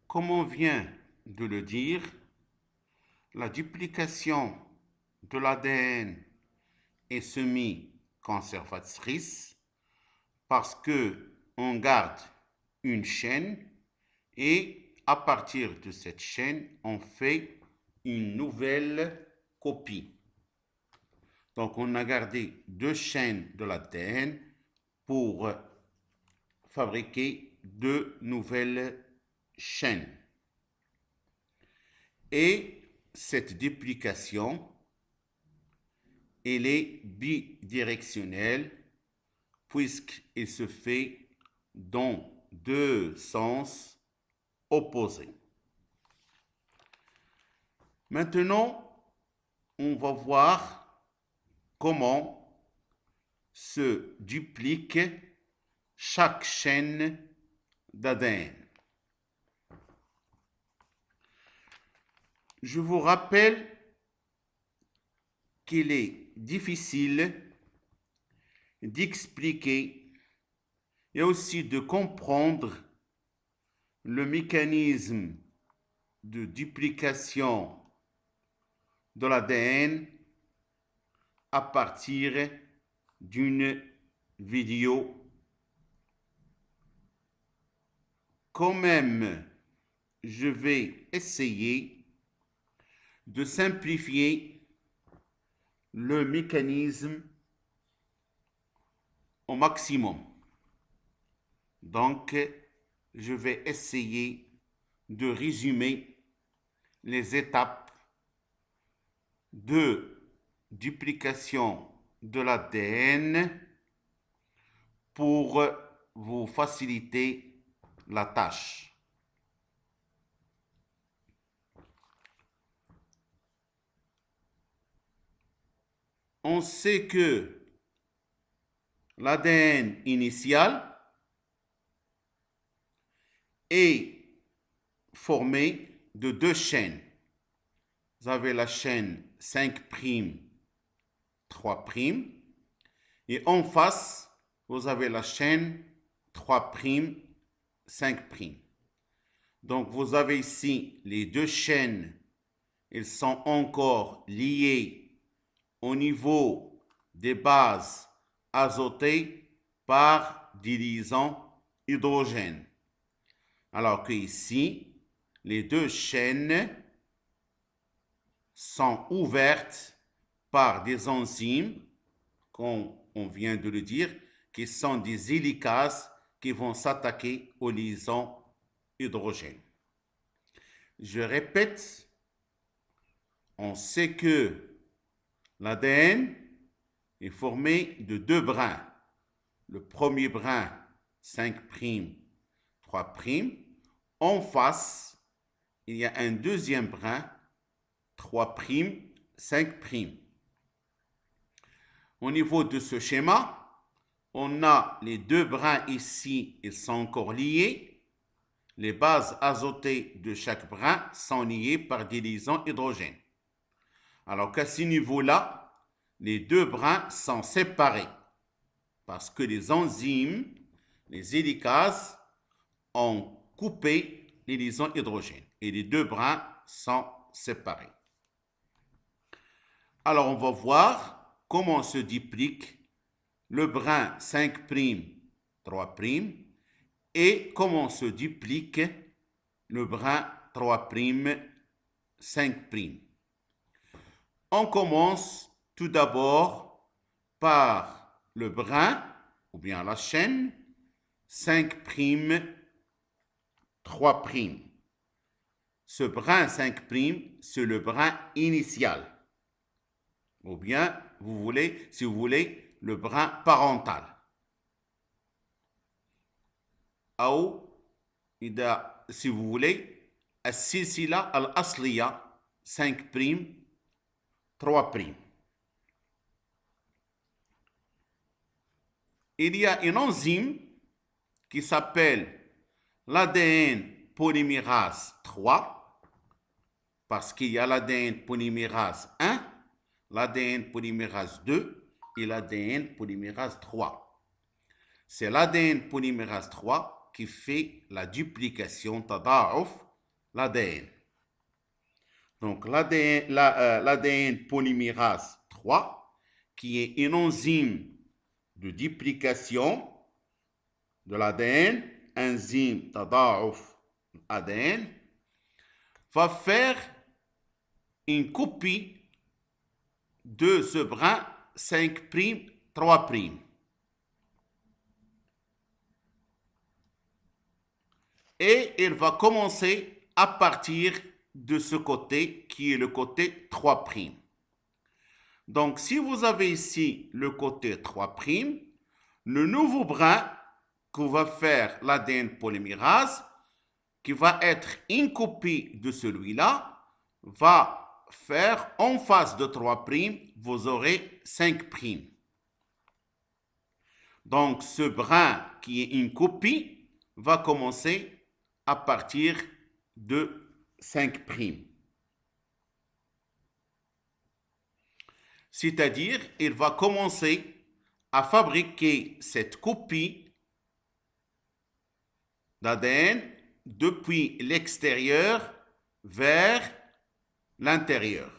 Comme on vient de le dire, la duplication de l'ADN est semi-conservatrice parce que on garde une chaîne et à partir de cette chaîne, on fait une nouvelle copie. Donc, on a gardé deux chaînes de l'ADN pour fabriquer deux nouvelles chaînes. Et cette duplication, elle est bidirectionnelle puisqu'elle se fait dans deux sens opposés. Maintenant, on va voir comment se duplique chaque chaîne d'ADN. Je vous rappelle qu'il est difficile d'expliquer et aussi de comprendre le mécanisme de duplication de l'ADN à partir d'une vidéo. Quand même, je vais essayer de simplifier le mécanisme au maximum. Donc, je vais essayer de résumer les étapes de duplication de l'ADN pour vous faciliter la tâche. On sait que l'ADN initial est formé de deux chaînes. Vous avez la chaîne 5', 3', et en face, vous avez la chaîne 3', 5'. Donc, vous avez ici les deux chaînes, elles sont encore liées au niveau des bases azotées par des liaisons hydrogène. Alors que ici, les deux chaînes sont ouvertes par des enzymes, comme on vient de le dire, qui sont des hélicases qui vont s'attaquer aux liaisons hydrogène. Je répète, on sait que l'ADN est formé de deux brins. Le premier brin, 5', 3'. En face, il y a un deuxième brin, 3', 5'. Au niveau de ce schéma, on a les deux brins ici, ils sont encore liés. Les bases azotées de chaque brin sont liées par des liaisons hydrogène. Alors qu'à ce niveau-là, les deux brins sont séparés parce que les enzymes, les hélicases, ont coupé les liaisons hydrogène et les deux brins sont séparés. Alors, on va voir comment se duplique le brin 5', 3', et comment se duplique le brin 3', 5'. On commence tout d'abord par le brin, ou bien la chaîne, 5', 3'. Ce brin 5', c'est le brin initial. Ou bien, si vous voulez, le brin parental. Ou, si vous voulez, السلسلة الأصلية 5', 3'. Il y a une enzyme qui s'appelle l'ADN polymérase 3, parce qu'il y a l'ADN polymérase 1, l'ADN polymérase 2 et l'ADN polymérase 3. C'est l'ADN polymérase 3 qui fait la duplication, tadaouf, l'ADN. Donc l'ADN polymérase 3, qui est une enzyme de duplication de l'ADN, enzyme tadaouf ADN, va faire une copie de ce brin 5', 3'. Et il va commencer à partir de ce côté qui est le côté 3'. Donc, si vous avez ici le côté 3', le nouveau brin que va faire l'ADN polymérase, qui va être une copie de celui-là, va faire en face de 3', vous aurez 5'. Donc, ce brin qui est une copie va commencer à partir de 5'. C'est-à-dire, il va commencer à fabriquer cette copie d'ADN depuis l'extérieur vers l'intérieur,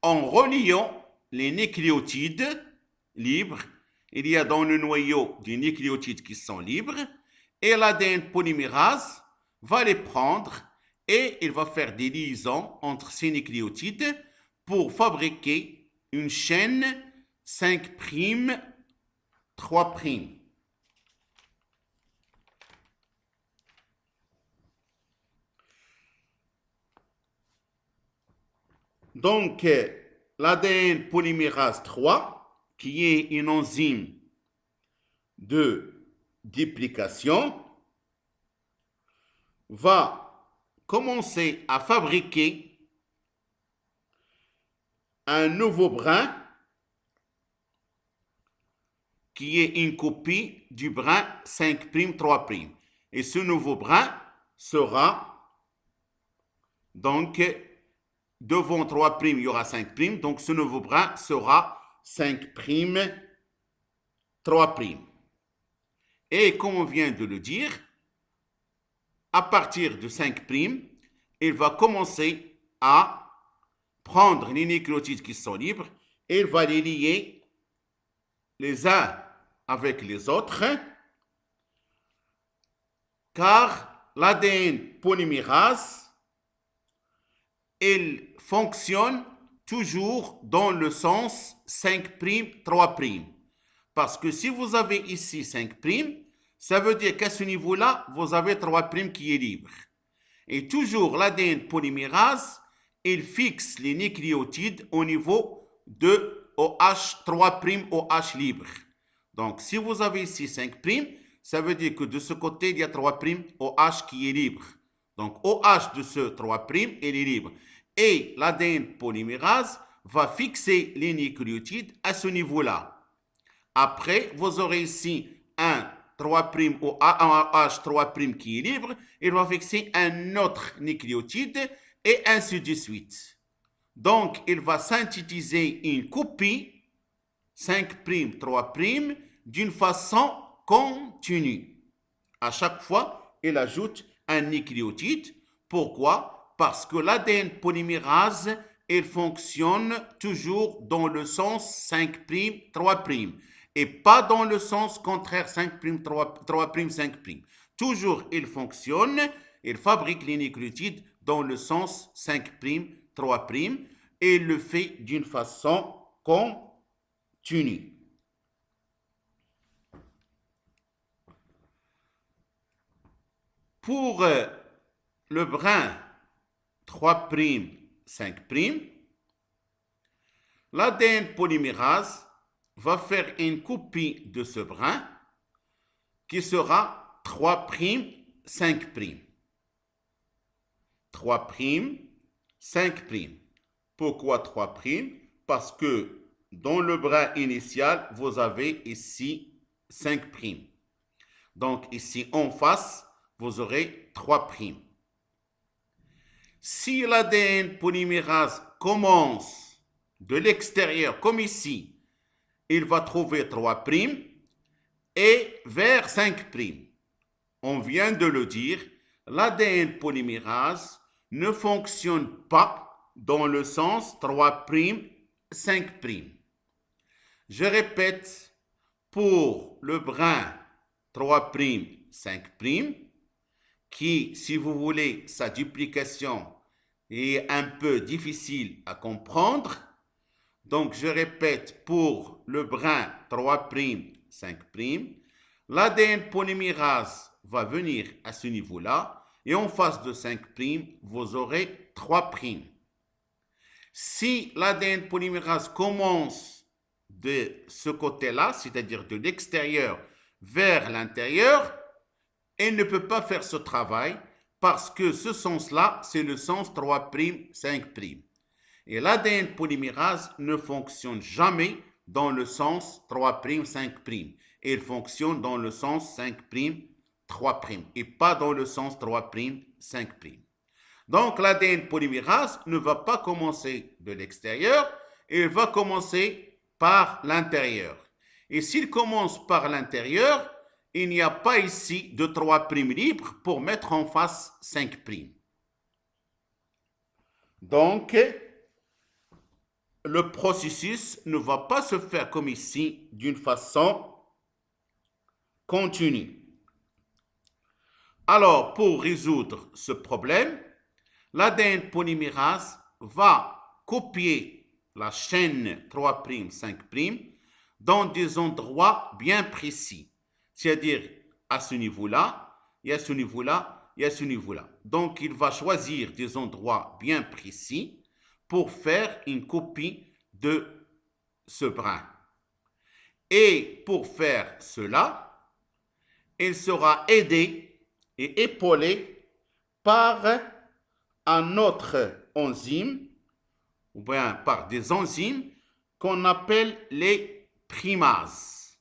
en reliant les nucléotides libres. Il y a dans le noyau des nucléotides qui sont libres, et l'ADN polymérase va les prendre et il va faire des liaisons entre ces nucléotides pour fabriquer une chaîne 5', 3'. Donc, l'ADN polymérase 3, qui est une enzyme de duplication, va commencer à fabriquer un nouveau brin qui est une copie du brin 5', 3'. Et ce nouveau brin sera donc devant 3', il y aura 5'. Donc ce nouveau brin sera 5', 3'. Et comme on vient de le dire, à partir de 5', il va commencer à prendre les nucléotides qui sont libres et il va les lier les uns avec les autres, car l'ADN polymérase, il fonctionne toujours dans le sens 5', 3'. Parce que si vous avez ici 5', ça veut dire qu'à ce niveau-là, vous avez 3' qui est libre. Et toujours l'ADN polymérase, il fixe les nucléotides au niveau de OH 3' OH libre. Donc, si vous avez ici 5', ça veut dire que de ce côté, il y a 3' OH qui est libre. Donc, OH de ce 3', il est libre. Et l'ADN polymérase va fixer les nucléotides à ce niveau-là. Après, vous aurez ici un 3' OH 3' qui est libre. Il va fixer un autre nucléotide et ainsi de suite. Donc, il va synthétiser une copie 5', 3' d'une façon continue. À chaque fois, il ajoute un nucléotide. Pourquoi? Parce que l'ADN polymérase, il fonctionne toujours dans le sens 5', 3', et pas dans le sens contraire 5', 3', 5'. Toujours, il fonctionne, il fabrique les nucléotides dans le sens 5', 3', et il le fait d'une façon continue. Pour le brin 3', 5', l'ADN polymérase va faire une copie de ce brin qui sera 3', 5'. 3', 5'. Pourquoi 3'? Parce que dans le brin initial, vous avez ici 5'. Donc ici en face, vous aurez 3'. Si l'ADN polymérase commence de l'extérieur, comme ici, il va trouver 3' et vers 5'. On vient de le dire, l'ADN polymérase ne fonctionne pas dans le sens 3', 5'. Je répète, pour le brin 3', 5', qui, si vous voulez, sa duplication est un peu difficile à comprendre. Donc, je répète, pour le brin 3', 5', l'ADN polymérase va venir à ce niveau-là et en face de 5', vous aurez 3'. Si l'ADN polymérase commence de ce côté-là, c'est-à-dire de l'extérieur vers l'intérieur, elle ne peut pas faire ce travail parce que ce sens-là, c'est le sens 3', 5'. Et l'ADN polymérase ne fonctionne jamais dans le sens 3', 5'. Il fonctionne dans le sens 5', 3' et pas dans le sens 3', 5'. Donc l'ADN polymérase ne va pas commencer de l'extérieur, il va commencer par l'intérieur. Et s'il commence par l'intérieur, il n'y a pas ici de 3' libre pour mettre en face 5'. Donc, le processus ne va pas se faire comme ici d'une façon continue. Alors, pour résoudre ce problème, l'ADN polymérase va copier la chaîne 3', 5' dans des endroits bien précis. C'est-à-dire à ce niveau-là, et à ce niveau-là, et à ce niveau-là. Donc, il va choisir des endroits bien précis pour faire une copie de ce brin. Et pour faire cela, il sera aidé et épaulé par un autre enzyme, ou bien par des enzymes qu'on appelle les primases.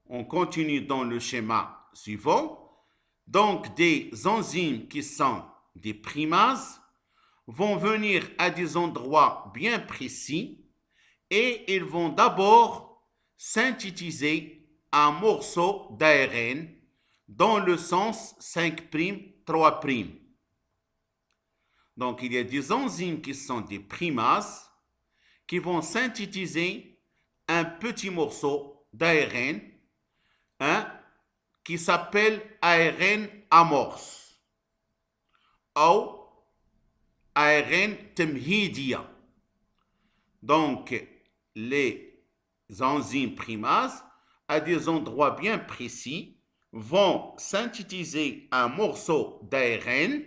On continue dans le schéma suivant. Donc, des enzymes qui sont des primases vont venir à des endroits bien précis et ils vont d'abord synthétiser un morceau d'ARN dans le sens 5', 3'. Donc, il y a des enzymes qui sont des primases qui vont synthétiser un petit morceau d'ARN qui s'appelle ARN amorce ou ARN temhidia. Donc, les enzymes primases, à des endroits bien précis, vont synthétiser un morceau d'ARN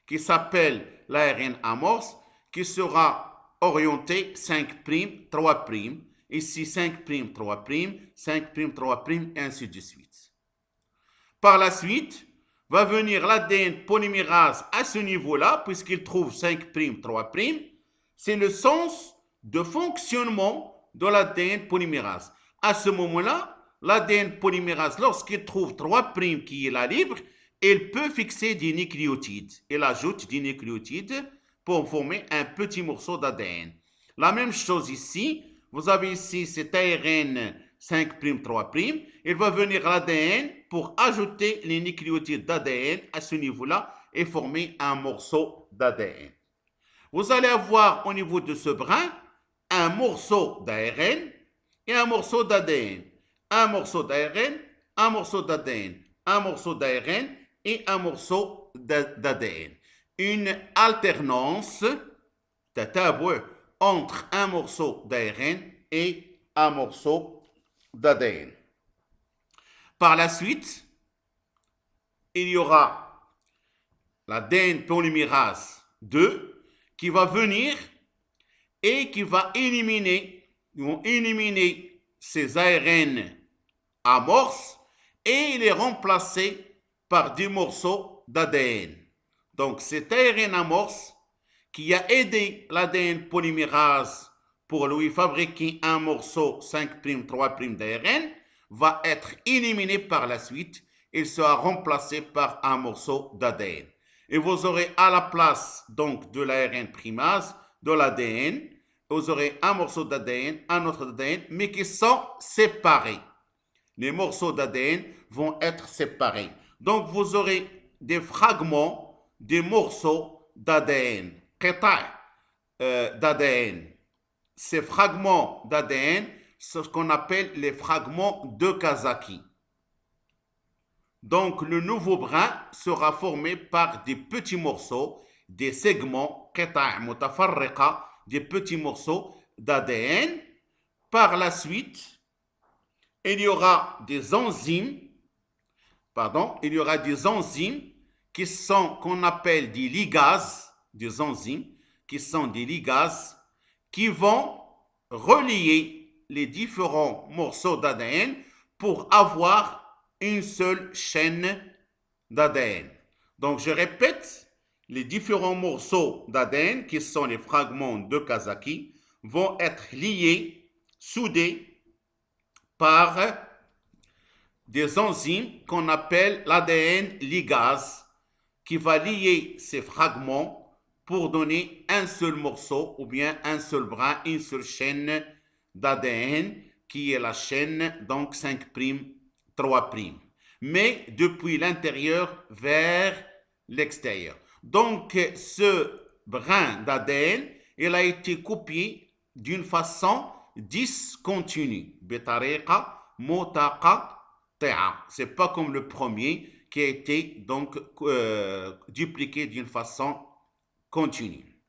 qui s'appelle l'ARN amorce, qui sera orienté 5', 3'. Ici 5', 3', 5', 3', et ainsi de suite. Par la suite, va venir l'ADN polymérase à ce niveau-là, puisqu'il trouve 5', 3'. C'est le sens de fonctionnement de l'ADN polymérase. À ce moment-là, l'ADN polymérase, lorsqu'il trouve 3' qui est là libre, il peut fixer des nucléotides. Il ajoute des nucléotides pour former un petit morceau d'ADN. La même chose ici. Vous avez ici cet ARN 5', 3'. Il va venir à l'ADN pour ajouter les nucléotides d'ADN à ce niveau-là et former un morceau d'ADN. Vous allez avoir au niveau de ce brin un morceau d'ARN et un morceau d'ADN. Un morceau d'ARN, un morceau d'ADN, un morceau d'ARN et un morceau d'ADN. Une alternance entre un morceau d'ARN et un morceau d'ADN. Par la suite, il y aura l'ADN polymérase 2 qui va venir et qui va éliminer ces ARN amorces et les remplacer par des morceaux d'ADN. Donc cet ARN amorce qui a aidé l'ADN polymérase pour lui fabriquer un morceau 5', 3' d'ARN, va être éliminé par la suite. Il sera remplacé par un morceau d'ADN. Et vous aurez à la place donc de l'ARN primase, de l'ADN, vous aurez un morceau d'ADN, un autre d'ADN, mais qui sont séparés. les morceaux d'ADN vont être séparés. Donc, vous aurez des fragments, des morceaux d'ADN, d'ADN. Ces fragments d'ADN, c'est ce qu'on appelle les fragments de Kazaki. Donc, le nouveau brin sera formé par des petits morceaux, des segments, des petits morceaux d'ADN. Par la suite, il y aura des enzymes, qui sont, qu'on appelle des ligases, qui vont relier les différents morceaux d'ADN pour avoir une seule chaîne d'ADN. Donc, je répète, les différents morceaux d'ADN, qui sont les fragments de Kazaki, vont être liés, soudés par des enzymes qu'on appelle l'ADN ligase, qui va lier ces fragments pour donner un seul morceau ou bien un seul brin, une seule chaîne d'ADN, qui est la chaîne donc 5', 3', mais depuis l'intérieur vers l'extérieur. Donc, ce brin d'ADN, il a été copié d'une façon discontinue. C'est pas comme le premier qui a été donc dupliqué d'une façon continue.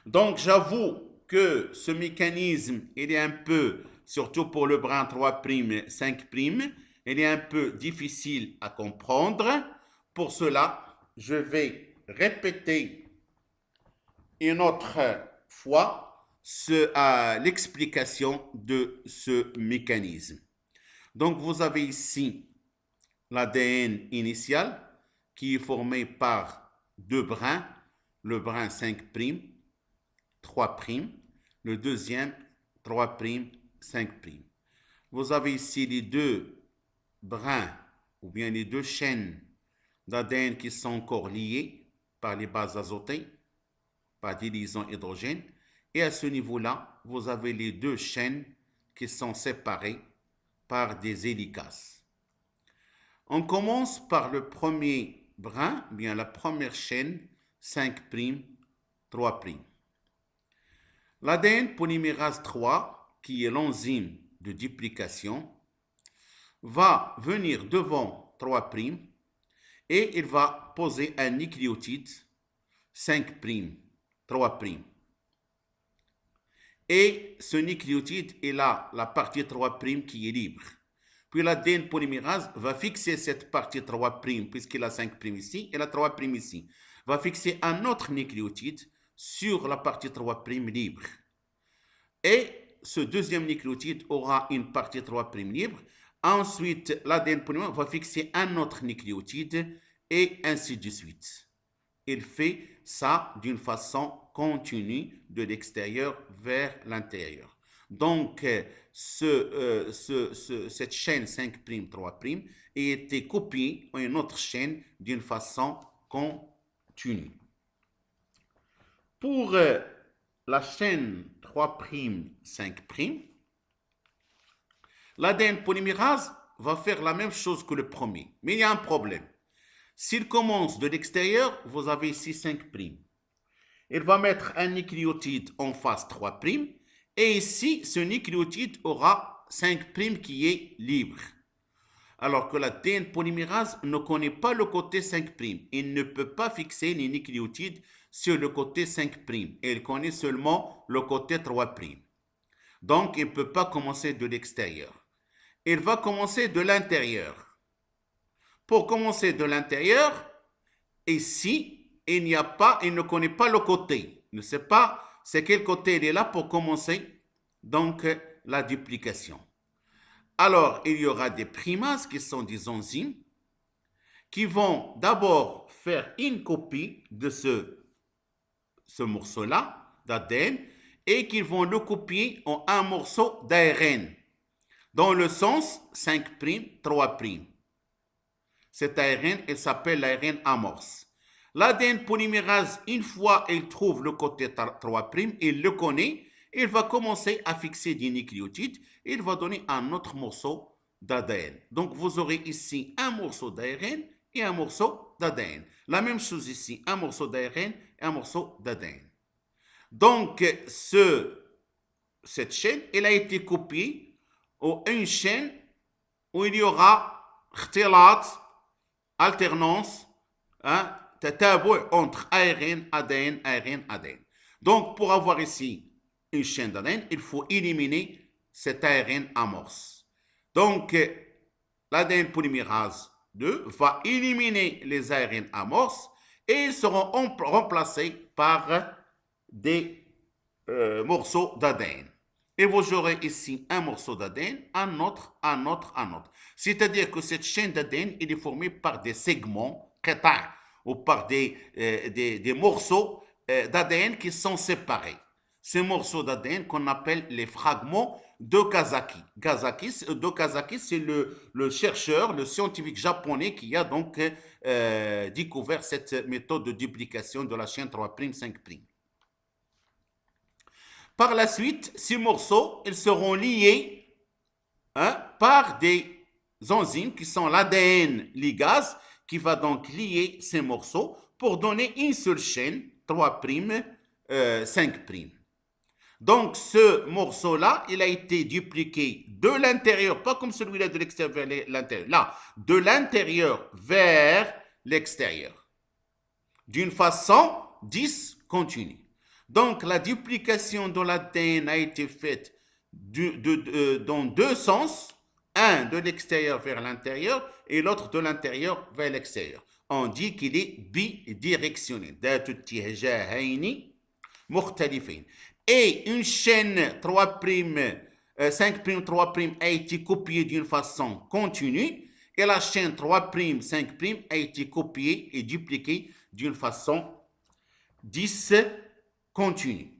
Donc, j'avoue que ce mécanisme, il est un peu, surtout pour le brin 3', 5', il est un peu difficile à comprendre. Pour cela, je vais répéter une autre fois l'explication de ce mécanisme. Donc, vous avez ici l'ADN initial qui est formé par deux brins, le brin 5', 3', le deuxième 3', 5'. Vous avez ici les deux brins ou bien les deux chaînes d'ADN qui sont encore liées par les bases azotées, par des liaisons hydrogènes. Et à ce niveau-là, vous avez les deux chaînes qui sont séparées par des hélicases. On commence par le premier brin, bien la première chaîne, 5', 3'. L'ADN polymérase 3, qui est l'enzyme de duplication, va venir devant 3' et il va poser un nucléotide 5', 3'. Et ce nucléotide est là, la partie 3' qui est libre. Puis l'ADN polymérase va fixer cette partie 3', puisqu'il a 5' ici et la 3' ici. Va fixer un autre nucléotide sur la partie 3' libre. Et ce deuxième nucléotide aura une partie 3' libre. Ensuite, l'ADN polymérase va fixer un autre nucléotide et ainsi de suite. Il fait ça d'une façon continue de l'extérieur vers l'intérieur. Donc, cette chaîne 5', 3' a été copiée en une autre chaîne d'une façon continue. Pour la chaîne 3', 5', l'ADN polymérase va faire la même chose que le premier. Mais il y a un problème. S'il commence de l'extérieur, vous avez ici 5'. Il va mettre un nucléotide en face 3'. Et ici, ce nucléotide aura 5' qui est libre. Alors que l'ADN polymérase ne connaît pas le côté 5'. Il ne peut pas fixer les nucléotides sur le côté 5'. Il connaît seulement le côté 3'. Donc, il ne peut pas commencer de l'extérieur. Il va commencer de l'intérieur. Pour commencer de l'intérieur, ici, il ne connaît pas le côté. Il ne sait pas c'est quel côté il est là pour commencer donc la duplication. Alors, il y aura des primases qui sont des enzymes qui vont d'abord faire une copie de ce morceau-là d'ADN et qui vont le copier en un morceau d'ARN dans le sens 5', 3'. Cet ARN, il s'appelle l'ARN amorce. L'ADN polymérase, une fois il trouve le côté 3', il le connaît, il va commencer à fixer des nucléotides, il va donner un autre morceau d'ADN. Donc, vous aurez ici un morceau d'ARN et un morceau d'ADN. La même chose ici, un morceau d'ARN et un morceau d'ADN. Donc, cette chaîne, elle a été copiée en une chaîne où il y aura alternance, hein, entre ARN, ADN, ARN, ADN. Donc, pour avoir ici une chaîne d'ADN, il faut éliminer cet ARN amorce. Donc, l'ADN polymérase 2 va éliminer les ARN amorces et ils seront remplacés par des morceaux d'ADN. Et vous aurez ici un morceau d'ADN, un autre, un autre, un autre. C'est-à-dire que cette chaîne d'ADN est formée par des segments, ou par des morceaux d'ADN qui sont séparés. Ces morceaux d'ADN qu'on appelle les fragments d'Okazaki. Okazaki, c'est le chercheur, le scientifique japonais qui a donc découvert cette méthode de duplication de la chaîne 3', 5'. Par la suite, ces morceaux, ils seront liés par des enzymes qui sont l'ADN ligase, qui va donc lier ces morceaux pour donner une seule chaîne, 3', 5'. Donc, ce morceau-là, il a été dupliqué de l'intérieur, pas comme celui-là de l'extérieur vers l'intérieur, là, de l'intérieur vers l'extérieur, d'une façon discontinue. Donc, la duplication de l'ADN a été faite dans deux sens, un de l'extérieur vers l'intérieur et l'autre de l'intérieur vers l'extérieur. On dit qu'il est bidirectionnel. Et une chaîne 3', 5', 3' a été copiée d'une façon continue et la chaîne 3', 5' a été copiée et dupliquée d'une façon discontinue.